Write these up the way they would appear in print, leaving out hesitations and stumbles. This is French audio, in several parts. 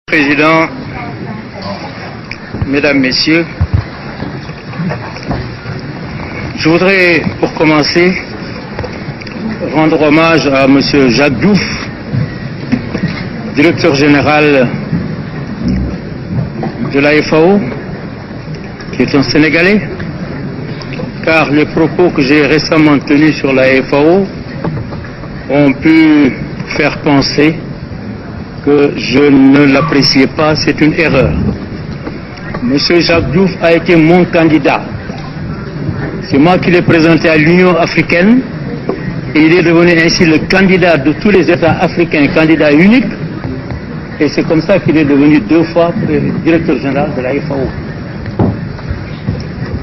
Président, Mesdames, Messieurs, je voudrais pour commencer rendre hommage à M. Jacques Diouf, directeur général de la FAO, qui est un Sénégalais, car les propos que j'ai récemment tenus sur la FAO ont pu faire penser que je ne l'appréciais pas, c'est une erreur. Monsieur Jacques Diouf a été mon candidat. C'est moi qui l'ai présenté à l'Union africaine et il est devenu ainsi le candidat de tous les États africains, candidat unique. Et c'est comme ça qu'il est devenu 2 fois directeur général de la FAO.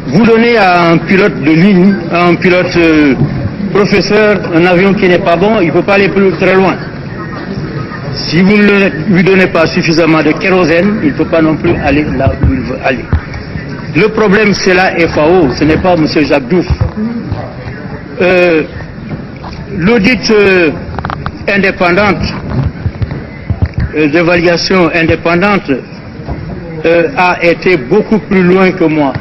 Vous donnez à un pilote de ligne, à un pilote professeur, un avion qui n'est pas bon, il ne peut pas aller très loin. Si vous ne lui donnez pas suffisamment de kérosène, il ne peut pas non plus aller là où il veut aller. Le problème, c'est la FAO, ce n'est pas M. Jacques Diouf. L'audit indépendante, d'évaluation indépendante, a été beaucoup plus loin que moi,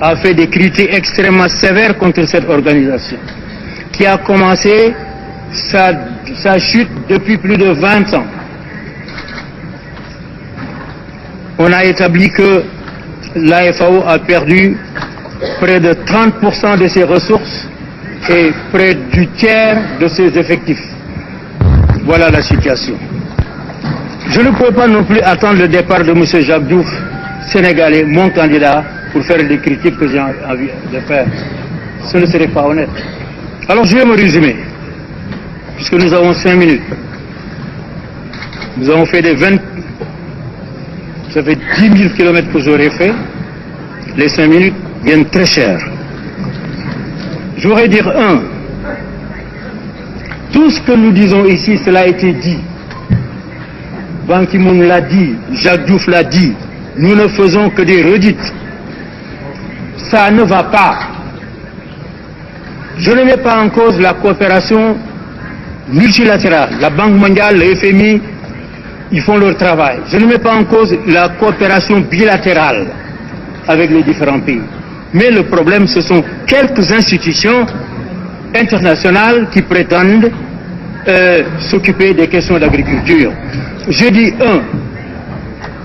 a fait des critiques extrêmement sévères contre cette organisation, qui a commencé sa chute depuis plus de 20 ans. On a établi que la FAO a perdu près de 30% de ses ressources et près du tiers de ses effectifs. Voilà la situation. Je ne peux pas non plus attendre le départ de M. Jacques Diouf, sénégalais, mon candidat, pour faire les critiques que j'ai envie de faire. Ce ne serait pas honnête. Alors je vais me résumer, puisque nous avons 5 minutes. Nous avons fait ça fait 10 000 kilomètres que j'aurais fait. Les 5 minutes viennent très cher. Je voudrais dire tout ce que nous disons ici, cela a été dit. Ban Ki-moon l'a dit, Jacques Diouf l'a dit. Nous ne faisons que des redites. Ça ne va pas. Je ne mets pas en cause la coopération multilatérale. La Banque mondiale, le FMI, ils font leur travail. Je ne mets pas en cause la coopération bilatérale avec les différents pays. Mais le problème, ce sont quelques institutions internationales qui prétendent s'occuper des questions d'agriculture. Je dis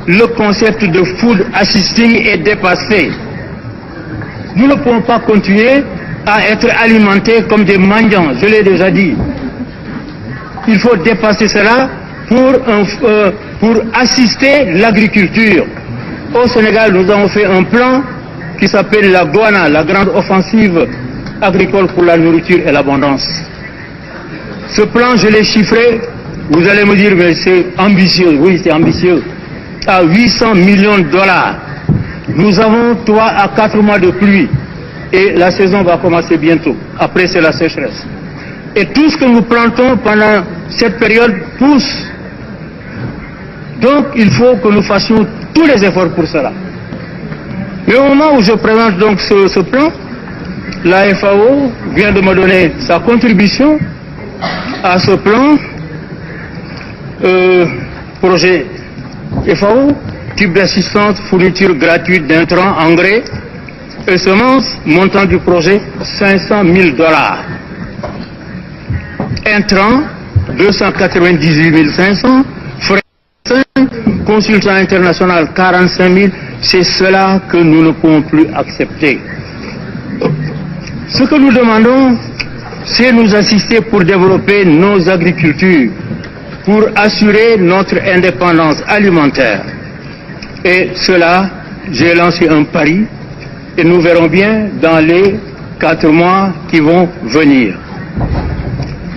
le concept de food assisting est dépassé. Nous ne pouvons pas continuer à être alimentés comme des mendiants, je l'ai déjà dit. Il faut dépasser cela pour assister l'agriculture. Au Sénégal, nous avons fait un plan qui s'appelle la GOANA, la grande offensive agricole pour la nourriture et l'abondance. Ce plan, je l'ai chiffré, vous allez me dire, mais c'est ambitieux. Oui, c'est ambitieux. À 800 millions de dollars. Nous avons 3 à 4 mois de pluie. Et la saison va commencer bientôt. Après, c'est la sécheresse. Et tout ce que nous plantons pendant cette période pousse. Donc, il faut que nous fassions tous les efforts pour cela. Mais au moment où je présente donc ce plan, la FAO vient de me donner sa contribution à ce plan. Projet FAO, type d'assistance, fourniture gratuite d'intrants, engrais et semences, montant du projet 500 000 dollars. Intrants, 298 500, frais, consultant international 45 000, c'est cela que nous ne pouvons plus accepter. Ce que nous demandons, c'est nous assister pour développer nos agricultures, pour assurer notre indépendance alimentaire. Et cela, j'ai lancé un pari, et nous verrons bien dans les 4 mois qui vont venir.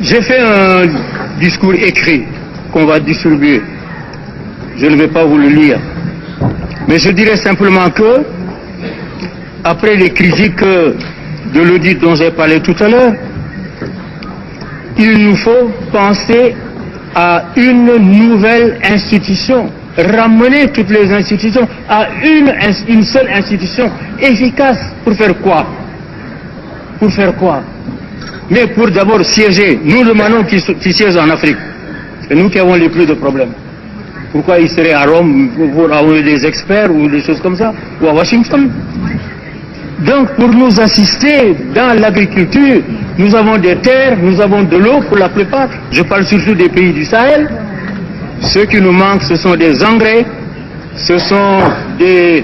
J'ai fait un discours écrit qu'on va distribuer. Je ne vais pas vous le lire. Mais je dirais simplement que, après les critiques de l'audit dont j'ai parlé tout à l'heure, il nous faut penser à une nouvelle institution, ramener toutes les institutions à une seule institution efficace. Pour faire quoi? Pour faire quoi? Mais pour d'abord siéger. Nous demandons qu'ils siègent en Afrique. C'est nous qui avons les plus de problèmes. Pourquoi il serait à Rome pour avoir des experts ou des choses comme ça, ou à Washington? Donc, pour nous assister dans l'agriculture, nous avons des terres, nous avons de l'eau pour la plupart. Je parle surtout des pays du Sahel. Ce qui nous manque, ce sont des engrais, ce sont des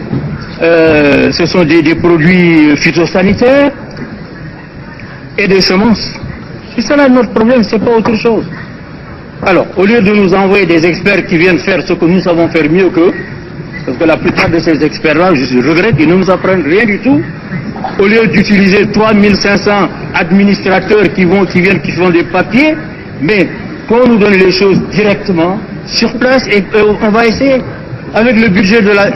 produits phytosanitaires et des semences. C'est ça là notre problème, c'est pas autre chose. Alors, au lieu de nous envoyer des experts qui viennent faire ce que nous savons faire mieux qu'eux, parce que la plupart de ces experts-là, je regrette, ils ne nous apprennent rien du tout. Au lieu d'utiliser 3500 administrateurs qui viennent, qui font des papiers, mais qu'on nous donne les choses directement, sur place, et on va essayer, avec le budget de la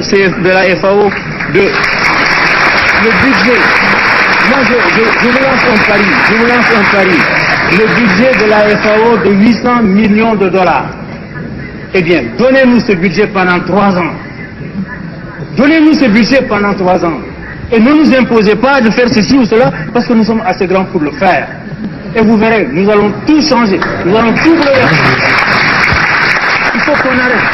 FAO, le budget, moi je vous lance un pari, le budget de la FAO de 800 millions de dollars. Eh bien, donnez-nous ce budget pendant 3 ans. Donnez-nous ce budget pendant 3 ans. Et ne nous imposez pas de faire ceci ou cela, parce que nous sommes assez grands pour le faire. Et vous verrez, nous allons tout changer. Nous allons tout bouleverser. Il faut qu'on arrête.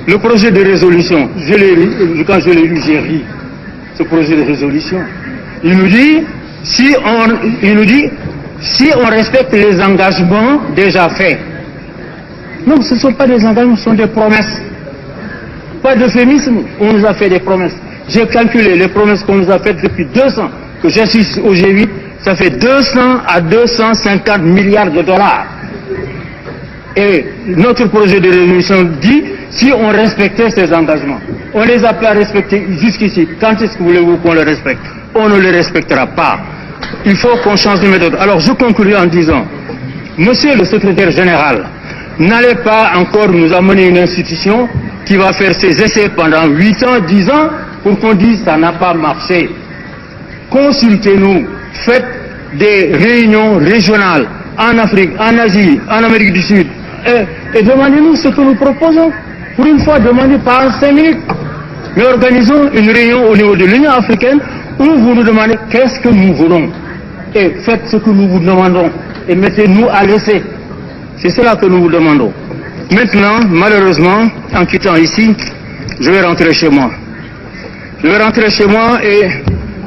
Le projet de résolution, quand je l'ai lu, j'ai ri. Ce projet de résolution. Il nous dit, si on respecte les engagements déjà faits. Non, ce ne sont pas des engagements, ce sont des promesses. Pas d'euphémisme, on nous a fait des promesses. J'ai calculé les promesses qu'on nous a faites depuis 2 ans, que j'assiste au G8, ça fait 200 à 250 milliards de dollars. Et notre projet de résolution dit, si on respectait ces engagements, on les a pas respectés jusqu'ici, quand est-ce que voulez-vous qu'on les respecte? On ne les respectera pas. Il faut qu'on change de méthode. Alors je conclue en disant, monsieur le secrétaire général, n'allez pas encore nous amener une institution qui va faire ses essais pendant 8 ans, 10 ans, pour qu'on dise ça n'a pas marché. Consultez-nous, faites des réunions régionales en Afrique, en Asie, en Amérique du Sud, et demandez-nous ce que nous proposons. Pour une fois, demandez pas en 5 minutes. Mais organisons une réunion au niveau de l'Union africaine où vous nous demandez qu'est-ce que nous voulons. Et faites ce que nous vous demandons. Et mettez-nous à l'essai. C'est cela que nous vous demandons. Maintenant, malheureusement, en quittant ici, je vais rentrer chez moi. Je vais rentrer chez moi et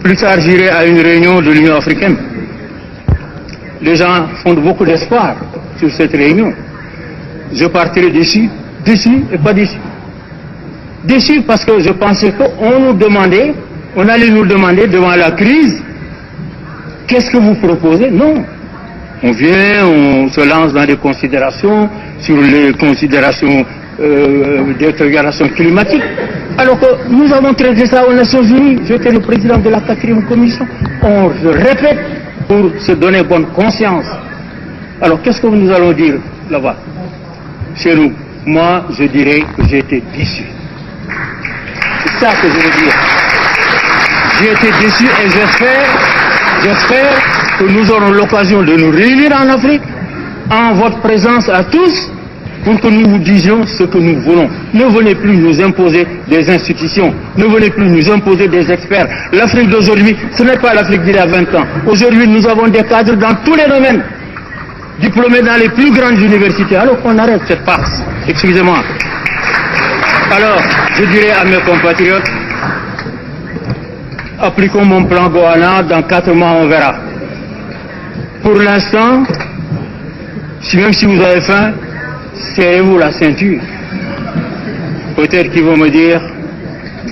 plus tard j'irai à une réunion de l'Union africaine. Les gens font beaucoup d'espoir sur cette réunion. Je partirai déçu et pas déçu. Déçu parce que je pensais on allait nous demander devant la crise, qu'est-ce que vous proposez? Non. On vient, on se lance dans des considérations sur les considérations détérioration climatique. Alors que nous avons traité ça aux Nations Unies. J'étais le président de la 4e commission. On le répète pour se donner bonne conscience. Alors qu'est-ce que nous allons dire là-bas? Chez nous, moi je dirais que j'ai été déçu. C'est ça que je veux dire. J'ai été déçu et j'espère que nous aurons l'occasion de nous réunir en Afrique, en votre présence à tous, pour que nous vous disions ce que nous voulons. Ne venez plus nous imposer des institutions, ne venez plus nous imposer des experts. L'Afrique d'aujourd'hui, ce n'est pas l'Afrique d'il y a 20 ans. Aujourd'hui, nous avons des cadres dans tous les domaines, diplômés dans les plus grandes universités. Alors qu'on arrête cette farce. Excusez-moi. Alors, je dirais à mes compatriotes, appliquons mon plan Goana, dans 4 mois on verra. Pour l'instant, même si vous avez faim, serrez-vous la ceinture. Peut-être qu'ils vont me dire,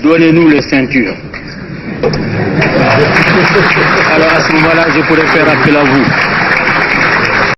donnez-nous les ceintures. Alors à ce moment-là, je pourrais faire appel à vous.